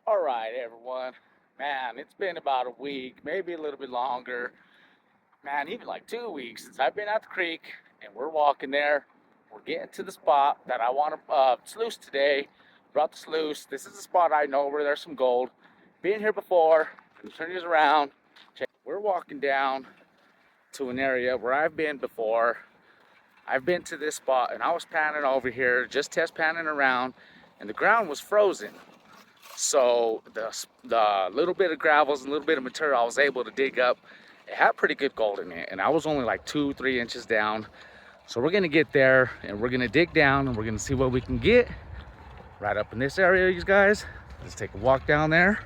All right, everyone. Man, it's been about a week, maybe a little bit longer. Man, even like 2 weeks since I've been at the creek, and we're walking there. We're getting to the spot that I want to sluice today. Brought the sluice. This is the spot I know where there's some gold. Been here before. Turn these around. Check. We're walking down to an area where I've been before. I've been to this spot, and I was panning over here, just test panning around, and the ground was frozen. So the little bit of gravels and a little bit of material I was able to dig up, it had pretty good gold in it. And I was only like 2-3 inches down. So we're gonna get there and we're gonna dig down and we're gonna see what we can get right up in this area, you guys. Let's take a walk down there.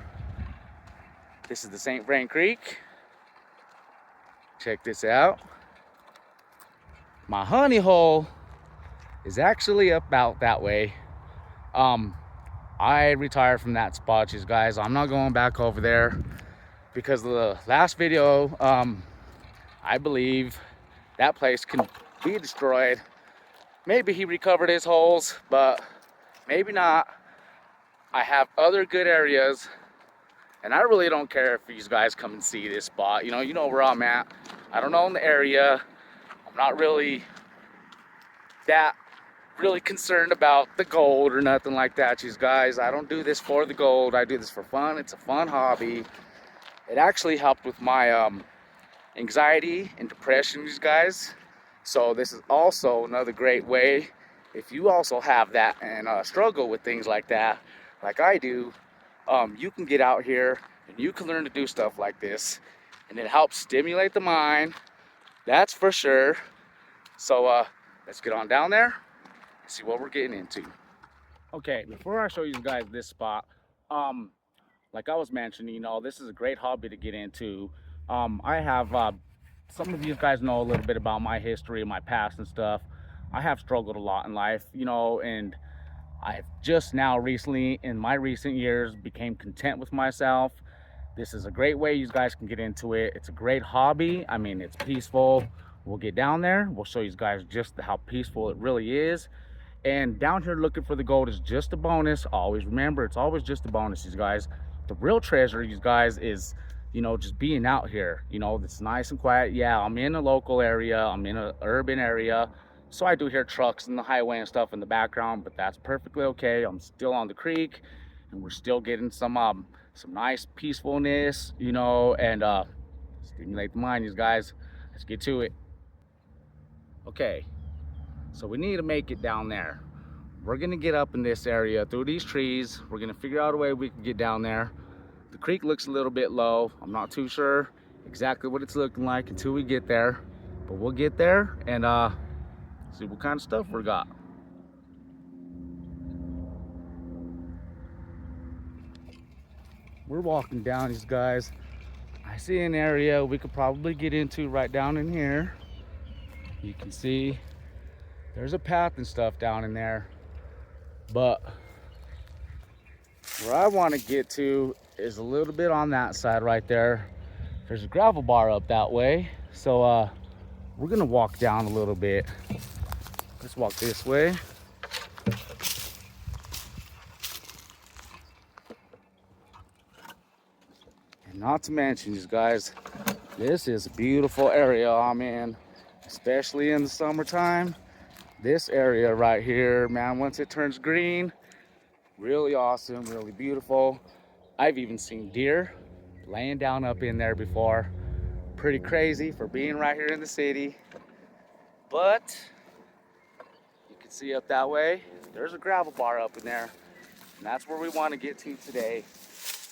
This is the St. Vrain Creek. Check this out. My honey hole is actually about that way. I retired from that spot, you guys. I'm not going back over there because of the last video. I believe that place can be destroyed. Maybe he recovered his holes, but maybe not. I have other good areas, and I really don't care if you guys come and see this spot. You know where I'm at. I don't own the area. I'm not really concerned about the gold or nothing like that, you guys. I don't do this for the gold. I do this for fun. It's a fun hobby. It actually helped with my anxiety and depression, you guys. So this is also another great way if you also have that and struggle with things like that, like I do. You can get out here and you can learn to do stuff like this, and it helps stimulate the mind. That's for sure. So let's get on down there. See what we're getting into. Okay, before I show you guys this spot, like I was mentioning, this is a great hobby to get into. I have some of you guys know a little bit about my history, my past and stuff. I have struggled a lot in life, and I've just now recently, in my recent years, became content with myself. This is a great way you guys can get into it. It's a great hobby. I mean, it's peaceful. We'll get down there. We'll show you guys just how peaceful it really is. And down here looking for the gold is just a bonus. Always remember, it's always just a bonus, you guys. The real treasure, you guys, is, just being out here. It's nice and quiet. Yeah, I'm in a local area. I'm in an urban area. So I do hear trucks and the highway and stuff in the background, but that's perfectly okay. I'm still on the creek, and we're still getting some nice peacefulness, and stimulate the mind, you guys. Let's get to it. Okay. So we need to make it down there. We're gonna get up in this area through these trees. We're gonna figure out a way we can get down there. The creek looks a little bit low. I'm not too sure exactly what it's looking like until we get there. But we'll get there and see what kind of stuff we got. We're walking down, these guys. I see an area we could probably get into right down in here. You can see there's a path and stuff down in there, but where I want to get to is a little bit on that side right there. There's a gravel bar up that way, so we're gonna walk down a little bit. Let's walk this way. And not to mention, you guys, this is a beautiful area I'm in, especially in the summertime. This area right here, man, once it turns green, really awesome, really beautiful. I've even seen deer laying down up in there before. Pretty crazy for being right here in the city. But you can see up that way, there's a gravel bar up in there. And that's where we want to get to today.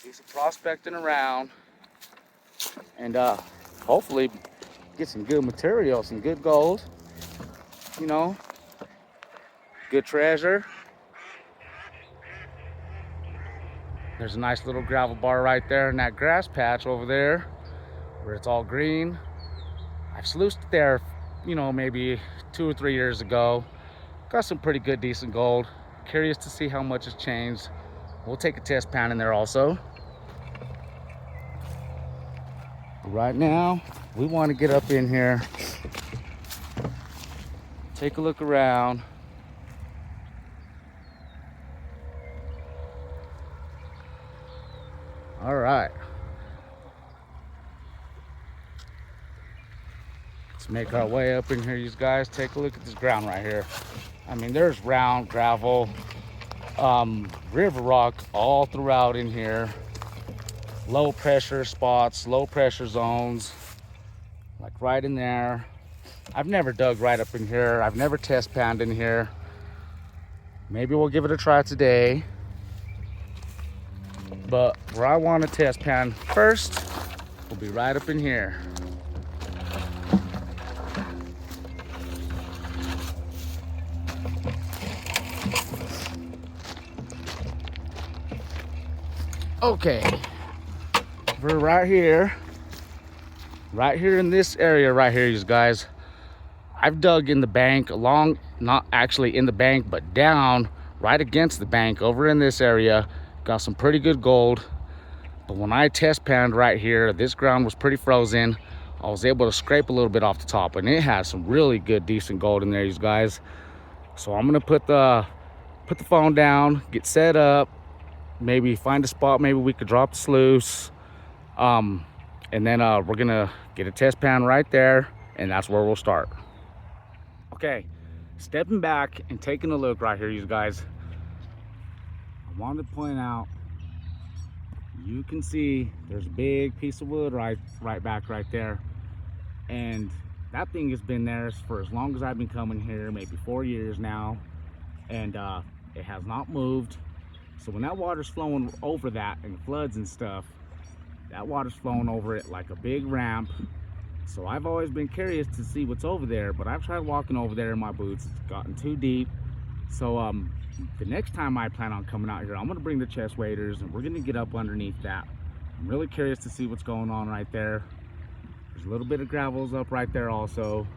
Do some prospecting around and hopefully get some good material, some good gold, good treasure. There's a nice little gravel bar right there in that grass patch over there where it's all green. I've sluiced it there, maybe 2 or 3 years ago. Got some pretty good, decent gold. Curious to see how much has changed. We'll take a test pan in there also. Right now, we want to get up in here, take a look around. All right. Let's make our way up in here, you guys. Take a look at this ground right here. I mean, there's round gravel, river rock all throughout in here. Low pressure spots, low pressure zones, like right in there. I've never dug right up in here. I've never test panned in here. Maybe we'll give it a try today. But where I want to test pan first will be right up in here. Okay, we're right here in this area right here, you guys. I've dug in the bank along, not actually in the bank, but down right against the bank over in this area. Got some pretty good gold. But when I test panned right here, this ground was pretty frozen. I was able to scrape a little bit off the top, and it had some really good, decent gold in there, you guys. So I'm gonna put the phone down, get set up, maybe find a spot, maybe we could drop the sluice, and then we're gonna get a test pan right there, and that's where we'll start. Okay, stepping back and taking a look right here, you guys. I wanted to point out, you can see there's a big piece of wood right back right there, and that thing has been there for as long as I've been coming here, maybe 4 years now, and it has not moved. So when that water's flowing over that and floods and stuff, that water's flowing over it like a big ramp. So I've always been curious to see what's over there, but I've tried walking over there in my boots. It's gotten too deep. So the next time I plan on coming out here, I'm gonna bring the chest waders and we're gonna get up underneath that. I'm really curious to see what's going on right there. There's a little bit of gravels up right there also.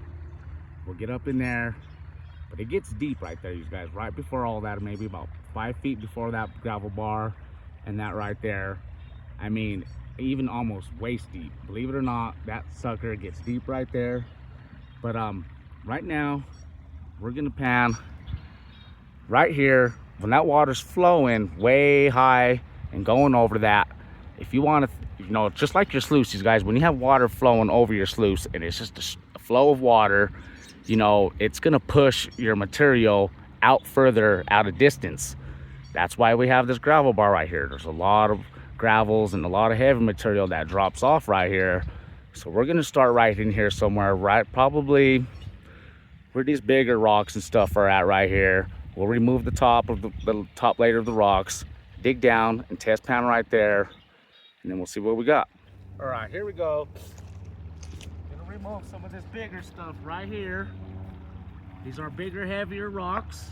We'll get up in there, but it gets deep right there, you guys. Right before all that, maybe about 5 feet before that gravel bar and that right there. I mean, even almost waist deep. Believe it or not, that sucker gets deep right there. But right now, we're gonna pan right here. When that water's flowing way high and going over that, if you want to, you know, just like your sluices, guys, when you have water flowing over your sluice and it's just a flow of water, you know, it's gonna push your material out further out of distance. That's why we have this gravel bar right here. There's a lot of gravels and a lot of heavy material that drops off right here. So we're gonna start right in here somewhere, right probably where these bigger rocks and stuff are at right here. We'll remove the top of the top layer of the rocks, dig down and test pan right there, and then we'll see what we got. All right, here we go. Gonna remove some of this bigger stuff right here. These are bigger, heavier rocks.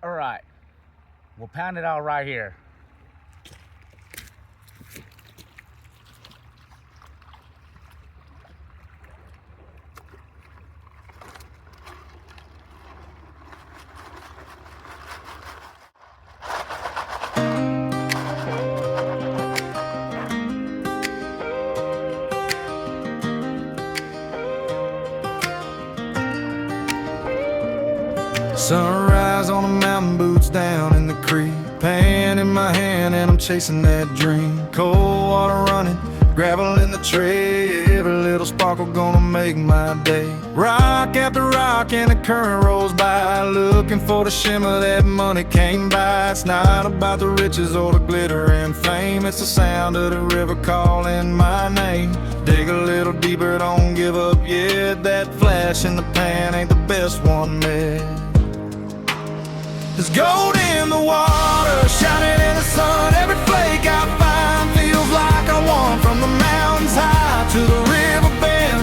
All right, we'll pound it out right here. Sunrise on a mountain, boots down in the creek, pan in my hand and I'm chasing that dream. Cold water running, gravel in the tray, every little little sparkle gonna make my day. Rock after rock and the current rolls by, looking for the shimmer that money can't buy. It's not about the riches or the glitter and fame, it's the sound of the river calling my name. Dig a little deeper, don't give up yet. That flash in the pan ain't the best one made. There's gold in the water, shining in the sun. Every flake I find feels like I won. From the mountains high to the river bend,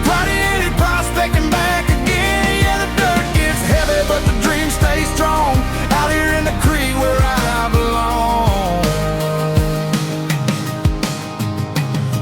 gladiated prospecting back again. Yeah, the dirt gets heavy, but the dream stays strong. Out here in the creek where I belong.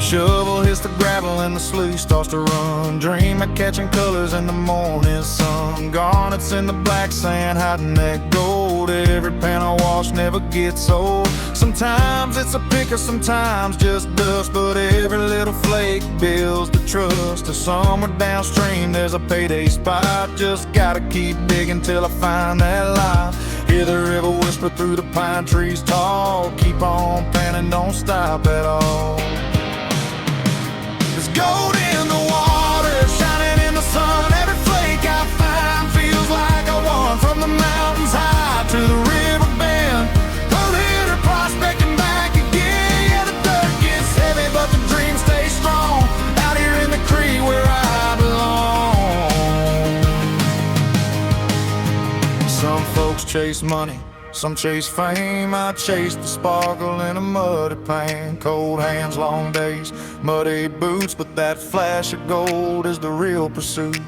Shovel hits the gravel and the sluice starts to run. Dream of catching colors in the morning sun. Garnets in the black sand hiding that gold. Every pan I wash never gets old. Sometimes it's a picker, sometimes just dust, but every little flake builds the trust. If somewhere downstream there's a payday spot, just gotta keep digging till I find that light. Hear the river whisper through the pine trees tall. Keep on panning, don't stop at all. There's gold in the water, shining in the sun. Every flake I find feels like I won. From the mountains high to the river bend, gold hitter prospecting back again. Yeah, the dirt gets heavy, but the dream stays strong. Out here in the creek where I belong. Some folks chase money, some chase fame. I chase the sparkle in a muddy pan. Cold hands, long days, muddy boots, but that flash of gold is the real pursuit.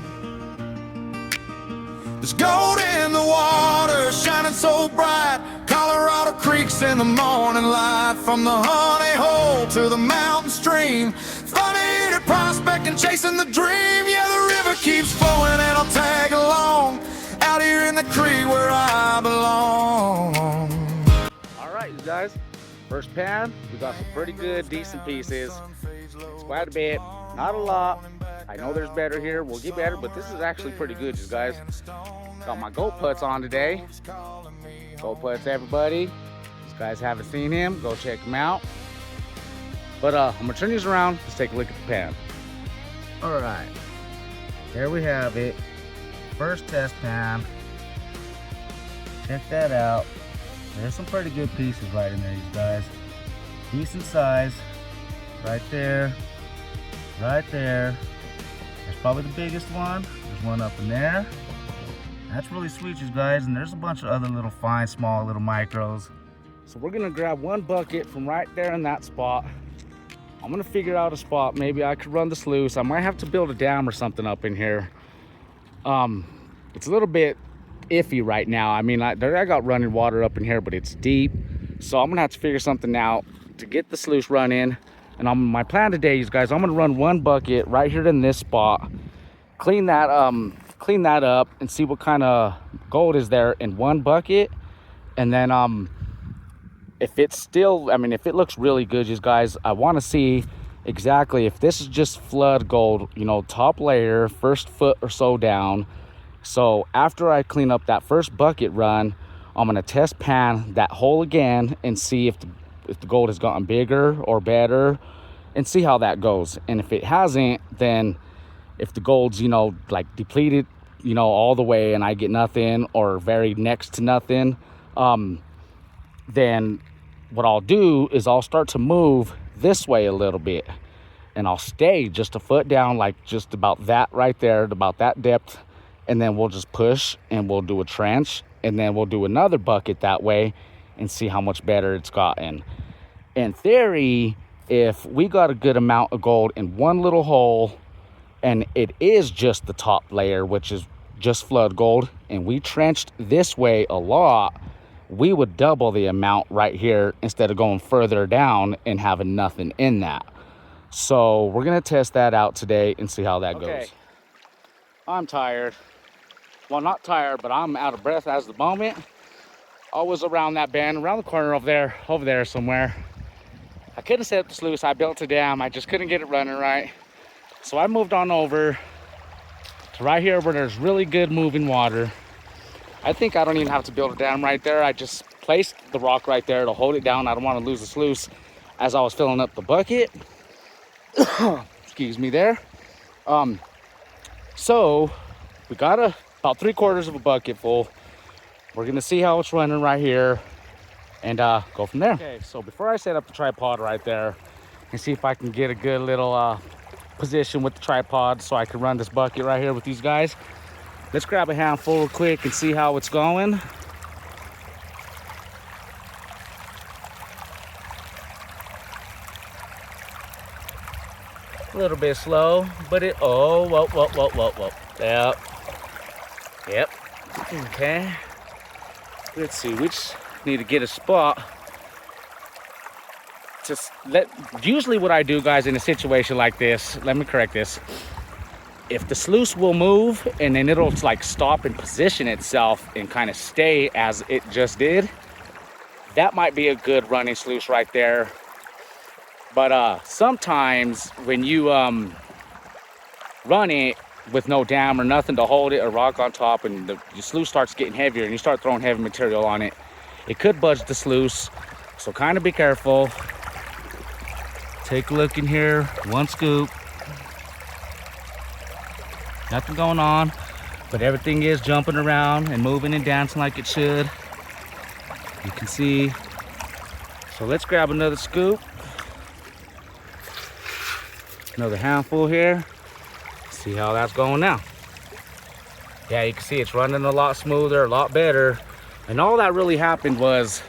There's gold in the water, shining so bright. Colorado creeks in the morning light. From the honey hole to the mountain stream, funny to prospecting, chasing the dream. Yeah, the river keeps flowing and I'll tag along. Out here in the creek where I belong. Alright, you guys, first pan, we got some pretty good, decent pieces. It's quite a bit, not a lot. I know there's better here, we'll get better, but this is actually pretty good, you guys. Got my gold putts on today. Gold putts, everybody. These guys haven't seen him, go check him out. But I'm gonna turn these around, let's take a look at the pan. Alright, there we have it. First test pan. Check that out. There's some pretty good pieces right in there, you guys. Decent size. Right there. Right there. That's probably the biggest one. There's one up in there. That's really sweet, you guys. And there's a bunch of other little fine, small little micros. So we're gonna grab one bucket from right there in that spot. I'm gonna figure out a spot. Maybe I could run the sluice. I might have to build a dam or something up in here. It's a little bit iffy right now. I mean, I got running water up in here, but it's deep. So I'm gonna have to figure something out to get the sluice running. And my plan today, you guys, I'm gonna run one bucket right here in this spot, clean that up and see what kind of gold is there in one bucket. And then if it's still, I mean, if it looks really good, you guys, I want to see exactly if this is just flood gold, you know, top layer, first foot or so down. So after I clean up that first bucket run, I'm gonna test pan that hole again and see if the gold has gotten bigger or better, and see how that goes. And if it hasn't, then if the gold's, you know, like depleted, you know, all the way and I get nothing or very next to nothing, then what I'll do is I'll start to move this way a little bit, and I'll stay just a foot down, like just about that right there, about that depth. And then we'll just push and we'll do a trench, and then we'll do another bucket that way and see how much better it's gotten. In theory, if we got a good amount of gold in one little hole and it is just the top layer, which is just flood gold, and we trenched this way a lot, we would double the amount right here instead of going further down and having nothing in that. So we're gonna test that out today and see how that goes. I'm tired. Well, not tired, but I'm out of breath as the moment. I was around that bend, around the corner over there somewhere. I couldn't set up the sluice. I built a dam. I just couldn't get it running right. So I moved on over to right here where there's really good moving water. I think I don't even have to build a dam right there. I just placed the rock right there to hold it down. I don't want to lose the sluice as I was filling up the bucket. Excuse me there. So we got about 3/4 of a bucket full. We're gonna see how it's running right here and go from there. Okay, so before I set up the tripod right there and see if I can get a good little position with the tripod so I can run this bucket right here with these guys, let's grab a handful real quick and see how it's going. A little bit slow, but oh, whoa. Yep. Okay. Let's see, we just need to get a spot. Usually what I do, guys, in a situation like this, let me correct this. If the sluice will move and then it'll like stop and position itself and kind of stay as it just did, that might be a good running sluice right there. But sometimes when you run it with no dam or nothing to hold it or rock on top, and the sluice starts getting heavier and you start throwing heavy material on it, it could budge the sluice. So kind of be careful. Take a look in here, one scoop. Nothing going on, but everything is jumping around and moving and dancing like it should. You can see. So let's grab another scoop. Another handful here. See how that's going now. Yeah, you can see it's running a lot smoother, a lot better. And all that really happened was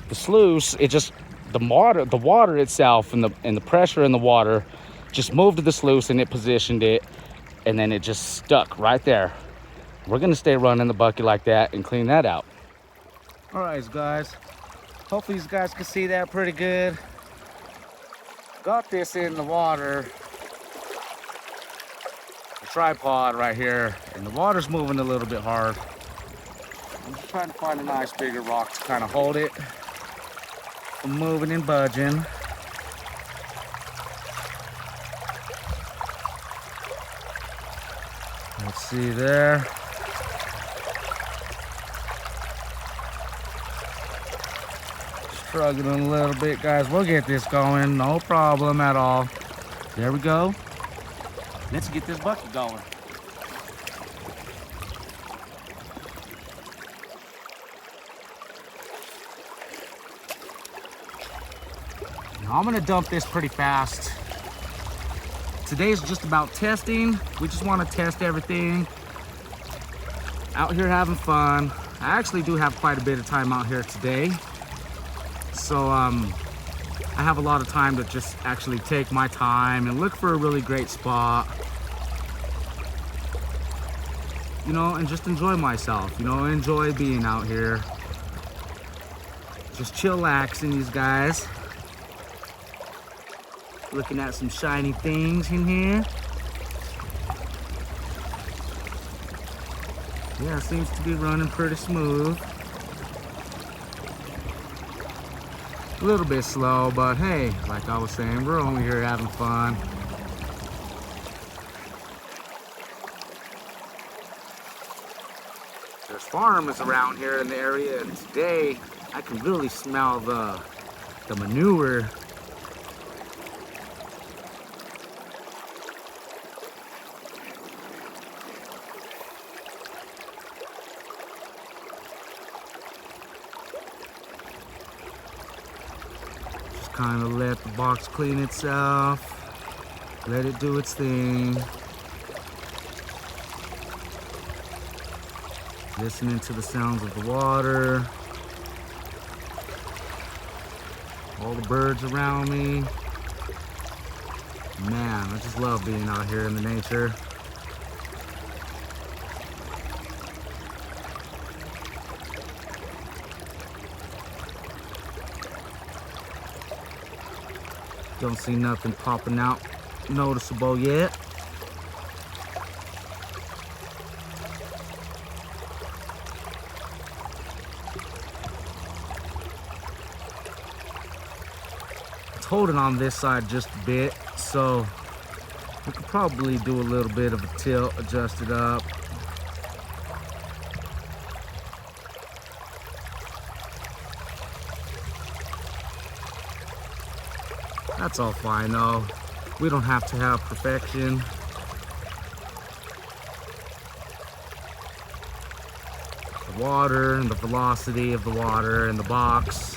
the sluice, it just, the water itself and the pressure in the water just moved to the sluice and it positioned it, and then it just stuck right there. We're gonna stay running the bucket like that and clean that out. All right, guys. Hopefully you guys can see that pretty good. Got this in the water, the tripod right here, and the water's moving a little bit hard. I'm just trying to find a nice bigger rock to kind of hold it from moving and budging. Let's see there. Struggling a little bit, guys. We'll get this going, no problem at all. There we go. Let's get this bucket going. Now I'm gonna dump this pretty fast. Today's just about testing. We just want to test everything. Out here having fun. I actually do have quite a bit of time out here today. So I have a lot of time to just actually take my time and look for a really great spot. You know, and just enjoy myself, you know, enjoy being out here. Just chillaxing, these guys. Looking at some shiny things in here. Yeah, it seems to be running pretty smooth. A little bit slow, but hey, like I was saying, we're only here having fun. There's farms around here in the area, and today I can really smell the manure. Kind of let the box clean itself, let it do its thing. Listening to the sounds of the water, all the birds around me. Man, I just love being out here in the nature. Don't see nothing popping out noticeable yet. It's holding on this side just a bit, so we could probably do a little bit of a tilt, adjust it up. That's all fine though. We don't have to have perfection. The water and the velocity of the water and the box,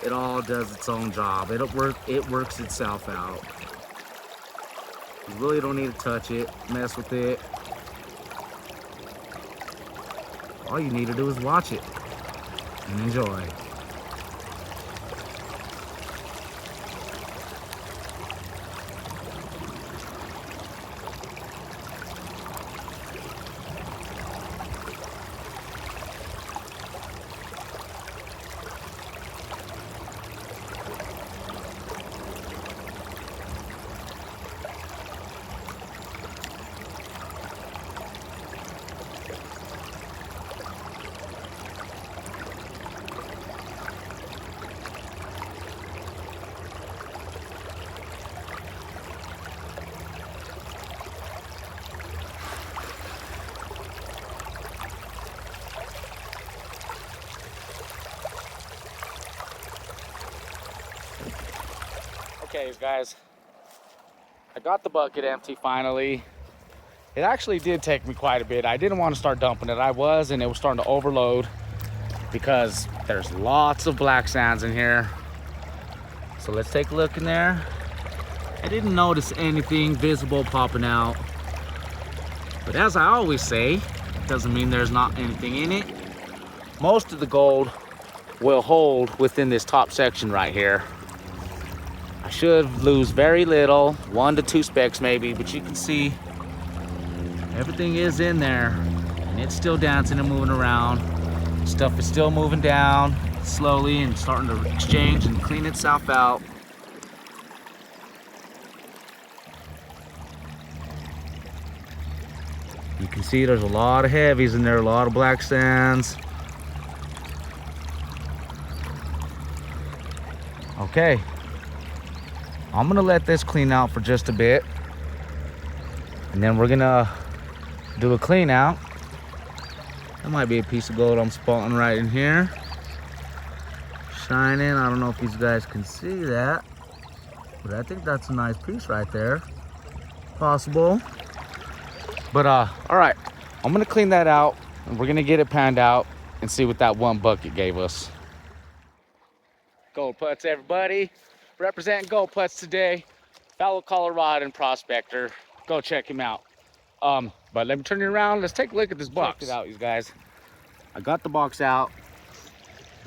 it all does its own job. It works itself out. You really don't need to touch it, mess with it. All you need to do is watch it and enjoy. Okay, guys, I got the bucket empty finally. It actually did take me quite a bit. I didn't want to start dumping it. I was, and it was starting to overload because there's lots of black sands in here. So let's take a look in there. I didn't notice anything visible popping out. But as I always say, doesn't mean there's not anything in it. Most of the gold will hold within this top section right here. I should lose very little, 1 to 2 specks maybe, but you can see everything is in there and it's still dancing and moving around. Stuff is still moving down slowly and starting to exchange and clean itself out. You can see there's a lot of heavies in there, a lot of black sands. Okay. I'm gonna let this clean out for just a bit, and then we're gonna do a clean out. There might be a piece of gold I'm spotting right in here, shining. I don't know if these guys can see that, but I think that's a nice piece right there. Possible. But all right, I'm gonna clean that out, and we're gonna get it panned out and see what that one bucket gave us. Gold putts, everybody. Representing gold putts today, fellow Coloradan prospector. Go check him out. But let me turn it around. Let's take a look at this box. Check it out, you guys. I got the box out.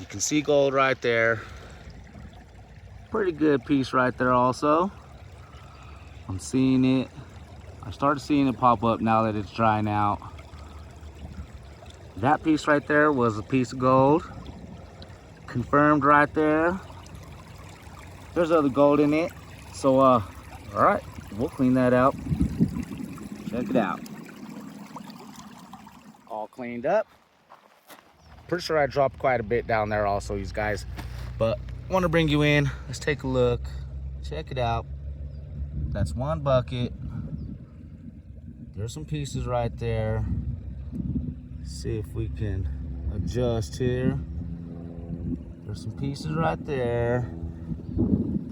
You can see gold right there. Pretty good piece right there also. I'm seeing it. I started seeing it pop up now that it's drying out. That piece right there was a piece of gold. Confirmed right there. There's other gold in it. So, all right, we'll clean that out. Check it out. All cleaned up. Pretty sure I dropped quite a bit down there also, you guys. But I want to bring you in. Let's take a look. Check it out. That's one bucket. There's some pieces right there. See if we can adjust here. There's some pieces right there.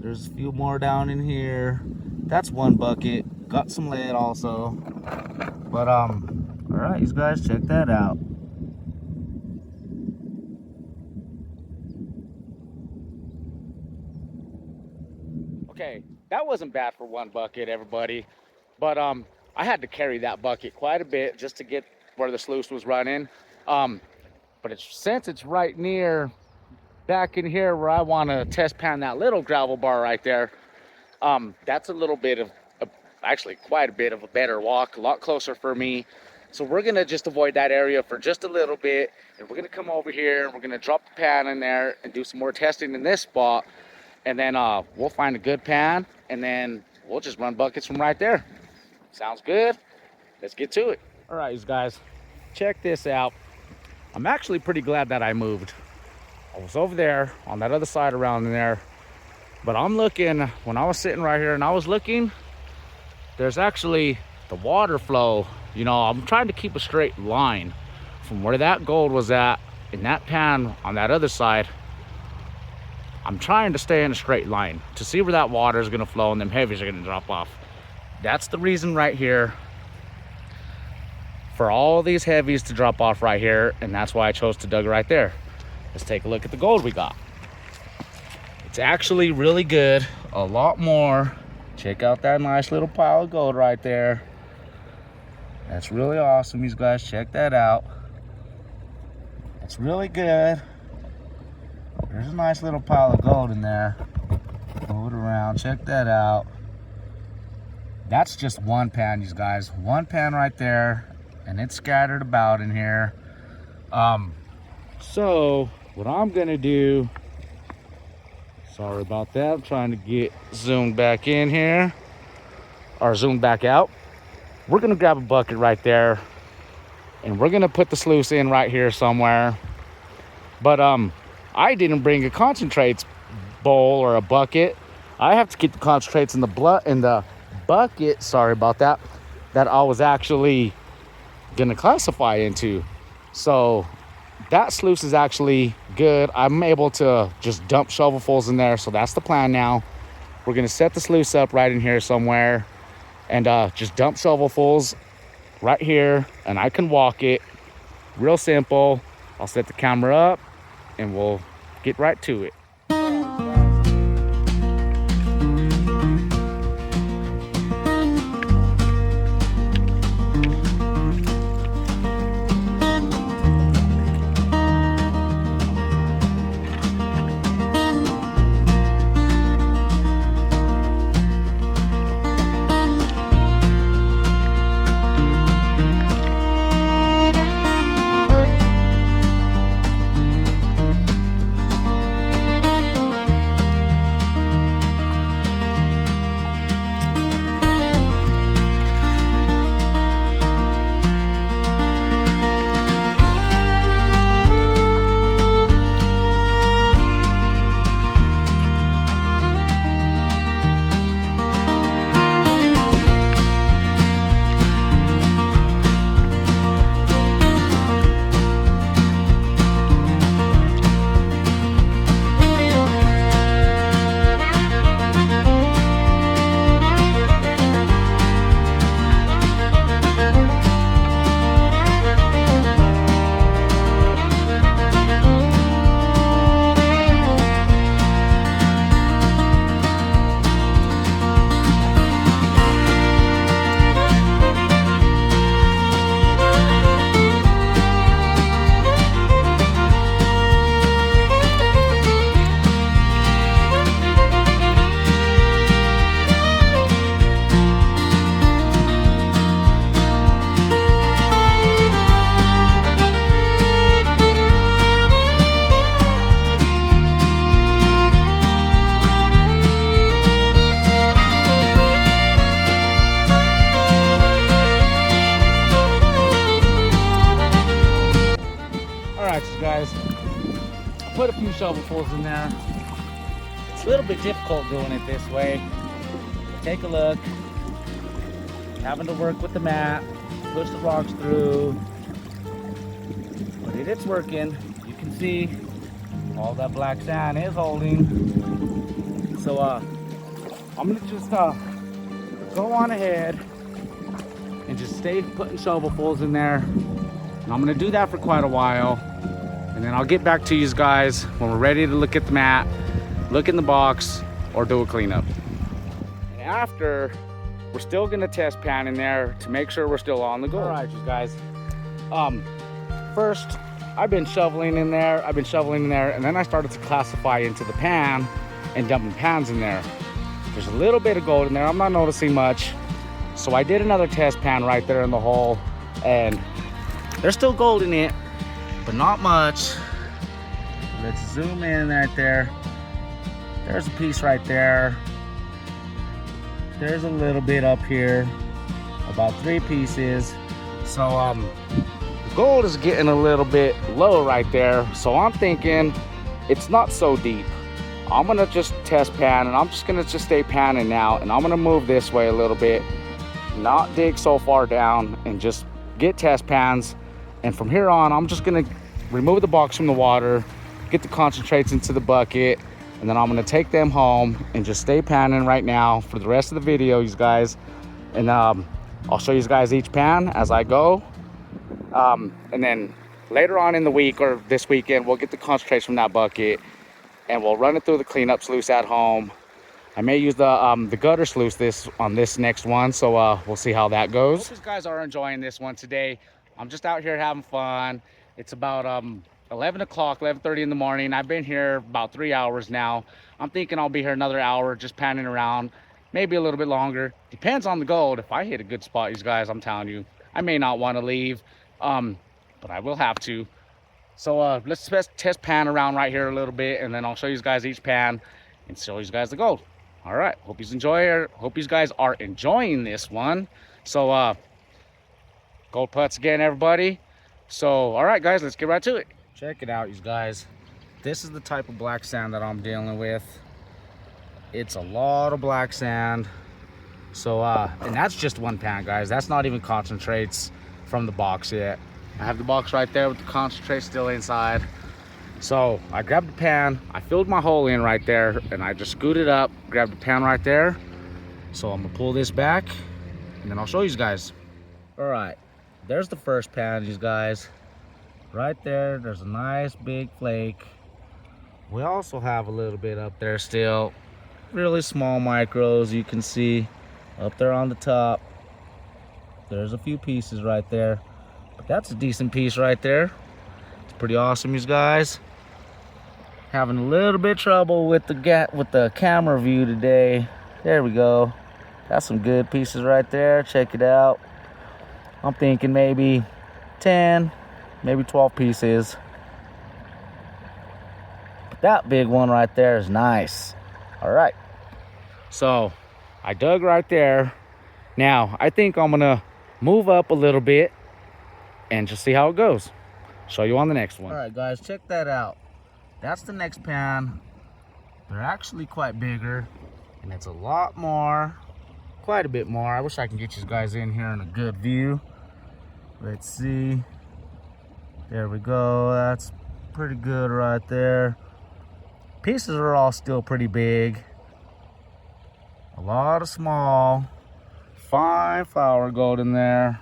There's a few more down in here. That's one bucket. Got some lead also. But all right, you guys, check that out. Okay, that wasn't bad for one bucket, everybody. But I had to carry that bucket quite a bit just to get where the sluice was running. But since it's right near back in here where I want to test pan that little gravel bar right there, that's a little bit of actually quite a bit of a better walk, a lot closer for me. So we're gonna just avoid that area for just a little bit, and we're gonna come over here and we're gonna drop the pan in there and do some more testing in this spot, and then we'll find a good pan, and then we'll just run buckets from right there. Sounds good? Let's get to it. All right, you guys, check this out. I'm actually pretty glad that I moved. I was over there on that other side around in there, but I'm looking, when I was sitting right here and I was looking, there's actually the water flow. You know, I'm trying to keep a straight line from where that gold was at in that pan on that other side. I'm trying to stay in a straight line to see where that water is going to flow and them heavies are going to drop off. That's the reason right here for all these heavies to drop off right here, and that's why I chose to dug right there. Let's take a look at the gold we got. It's actually really good, a lot more. Check out that nice little pile of gold right there. That's really awesome, you guys. Check that out. It's really good. There's a nice little pile of gold in there. Move it around, check that out. That's just one pan, you guys. One pan right there, and it's scattered about in here. So what I'm gonna do, sorry about that, I'm trying to get zoomed back in here, or zoomed back out. We're gonna grab a bucket right there, and we're gonna put the sluice in right here somewhere. But I didn't bring a concentrates bowl or a bucket. I have to keep the concentrates in the bucket, sorry about that, that I was actually gonna classify into. So that sluice is actually good. I'm able to just dump shovelfuls in there, so that's the plan now. We're gonna set the sluice up right in here somewhere, and just dump shovelfuls right here, and I can walk it. Real simple. I'll set the camera up, and we'll get right to it. Guys, I put a few shovelfuls in there. It's a little bit difficult doing it this way. Take a look. Having to work with the mat, push the rocks through. But it's working. You can see all that black sand is holding. So I'm gonna just go on ahead and just stay putting shovelfuls in there. And I'm gonna do that for quite a while. And then I'll get back to you guys when we're ready to look at the mat, look in the box, or do a cleanup. And after, we're still gonna test pan in there to make sure we're still on the goal. All right, you guys. First, I've been shoveling in there, and then I started to classify into the pan and dumping pans in there. There's a little bit of gold in there, I'm not noticing much. So I did another test pan right there in the hole, and there's still gold in it, but not much. Let's zoom in right there. There's a piece right there. There's a little bit up here, about 3 pieces. So the gold is getting a little bit low right there. So I'm thinking it's not so deep. I'm gonna just test pan, and I'm just gonna stay panning now, and I'm gonna move this way a little bit, not dig so far down, and just get test pans. And from here on, I'm just gonna remove the box from the water, get the concentrates into the bucket, and then I'm gonna take them home and just stay panning right now for the rest of the video, you guys. And I'll show you guys each pan as I go. And then later on in the week or this weekend, we'll get the concentrates from that bucket and we'll run it through the cleanup sluice at home. I may use the gutter sluice on this next one, so we'll see how that goes. Hope you guys are enjoying this one today. I'm just out here having fun. It's about 11 o'clock, 11:30 in the morning. I've been here about 3 hours now. I'm thinking I'll be here another hour just panning around, maybe a little bit longer. Depends on the gold. If I hit a good spot, you guys, I'm telling you, I may not want to leave, but I will have to. So let's test pan around right here a little bit, and then I'll show you guys each pan and show you guys the gold. All right, hope you guys are enjoying this one. So gold putts again, everybody. So all right guys, let's get right to it. Check it out, you guys. This is the type of black sand that I'm dealing with. It's a lot of black sand. So and that's just one pan, guys. That's not even concentrates from the box yet. I have the box right there with the concentrate still inside. So I grabbed the pan, I filled my hole in right there, and I just scooted up, grabbed the pan right there. So I'm gonna pull this back, and then I'll show you guys. All right, there's the first pan, you guys. Right there, there's a nice big flake. We also have a little bit up there still. Really small micros, you can see up there on the top. There's a few pieces right there, but that's a decent piece right there. It's pretty awesome, you guys. Having a little bit of trouble with the camera view today. There we go. That's some good pieces right there. Check it out. I'm thinking maybe 10, maybe 12 pieces. But that big one right there is nice. All right. So I dug right there. Now I think I'm gonna move up a little bit and just see how it goes. Show you on the next one. All right, guys, check that out. That's the next pan. They're actually quite bigger, and it's a lot more, quite a bit more. I wish I can get you guys in here in a good view. Let's see. There we go. That's pretty good right there. Pieces are all still pretty big. A lot of small, fine flower gold in there.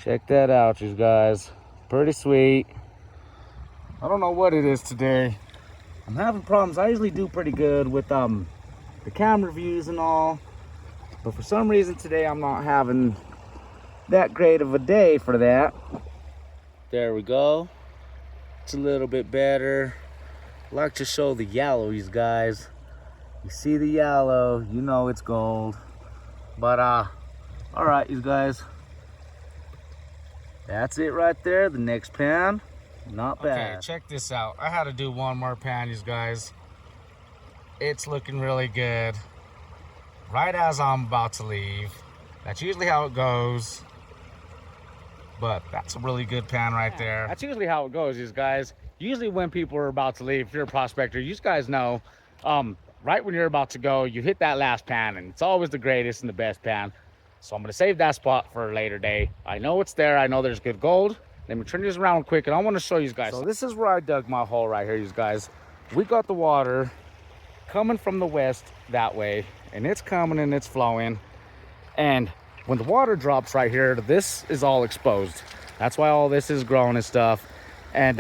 Check that out, you guys. Pretty sweet. I don't know what it is today. I'm having problems. I usually do pretty good with the camera views and all, but for some reason today I'm not having that great of a day for that. There we go. It's a little bit better. I like to show the yellow, you guys. You see the yellow, you know it's gold. But all right, you guys. That's it right there. The next pan. Not bad. Okay, check this out. I had to do one more pan, you guys. It's looking really good. Right as I'm about to leave. That's usually how it goes. But that's a really good pan right there. That's usually how it goes, you guys. Usually when people are about to leave, if you're a prospector, you guys know, right when you're about to go, you hit that last pan, and it's always the greatest and the best pan. So I'm gonna save that spot for a later day. I know it's there. I know there's good gold. Let me turn this around quick, and I want to show you guys. So this is where I dug my hole right here, you guys. We got the water coming from the west that way, and it's coming and it's flowing. And when the water drops right here, this is all exposed. That's why all this is growing and stuff. And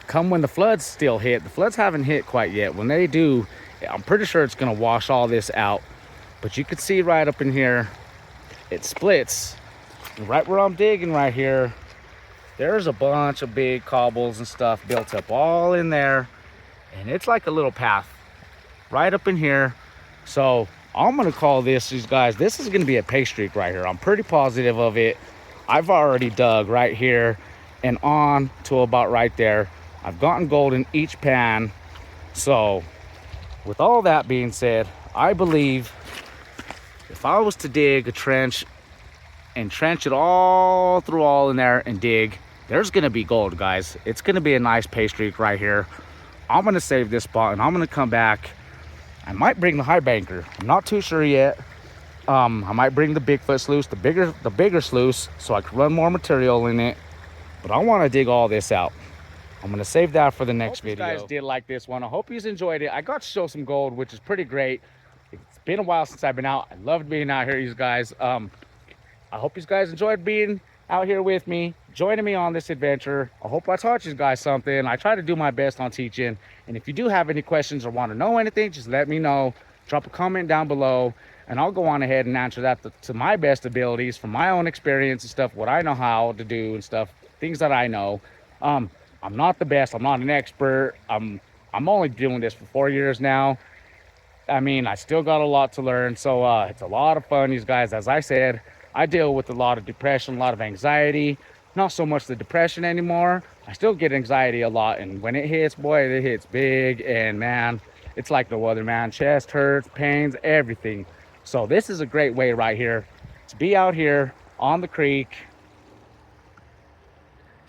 come when the floods still hit, the floods haven't hit quite yet. When they do, I'm pretty sure it's gonna wash all this out. But you can see right up in here, it splits. And right where I'm digging right here, there's a bunch of big cobbles and stuff built up all in there, and it's like a little path right up in here. So I'm gonna call this, you guys, this is gonna be a pay streak right here. I'm pretty positive of it. I've already dug right here and on to about right there. I've gotten gold in each pan. So with all that being said, I believe if I was to dig a trench and trench it all through all in there and dig, there's gonna be gold, guys. It's gonna be a nice pay streak right here. I'm gonna save this spot and I'm gonna come back. I might bring the high banker. I'm not too sure yet. I might bring the Bigfoot sluice, the bigger sluice, so I can run more material in it. But I want to dig all this out. I'm gonna save that for the next video. You guys did like this one. I hope you enjoyed it. I got to show some gold, which is pretty great. It's been a while since I've been out. I loved being out here, you guys. I hope you guys enjoyed being out here with me, joining me on this adventure. I hope I taught you guys something. I try to do my best on teaching. And if you do have any questions or want to know anything, just let me know. Drop a comment down below, and I'll go on ahead and answer that to my best abilities from my own experience and stuff, what I know how to do and stuff, things that I know. I'm not the best. I'm not an expert. I'm only doing this for 4 years now. I mean, I still got a lot to learn. So it's a lot of fun, you guys. As I said, I deal with a lot of depression, a lot of anxiety. Not so much the depression anymore. I still get anxiety a lot, and when it hits, boy, it hits big. And man, it's like the weather, man. Chest hurts, pains, everything. So this is a great way right here to be out here on the creek,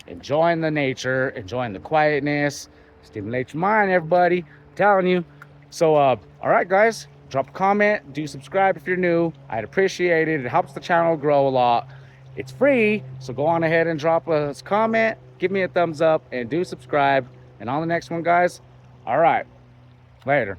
enjoying the nature, enjoying the quietness, stimulate your mind, everybody. I'm telling you. So all right, guys, drop a comment, do subscribe if you're new. I'd appreciate it. It helps the channel grow a lot. It's free, so go on ahead and drop a comment, give me a thumbs up, and do subscribe. And on the next one, guys, all right, later.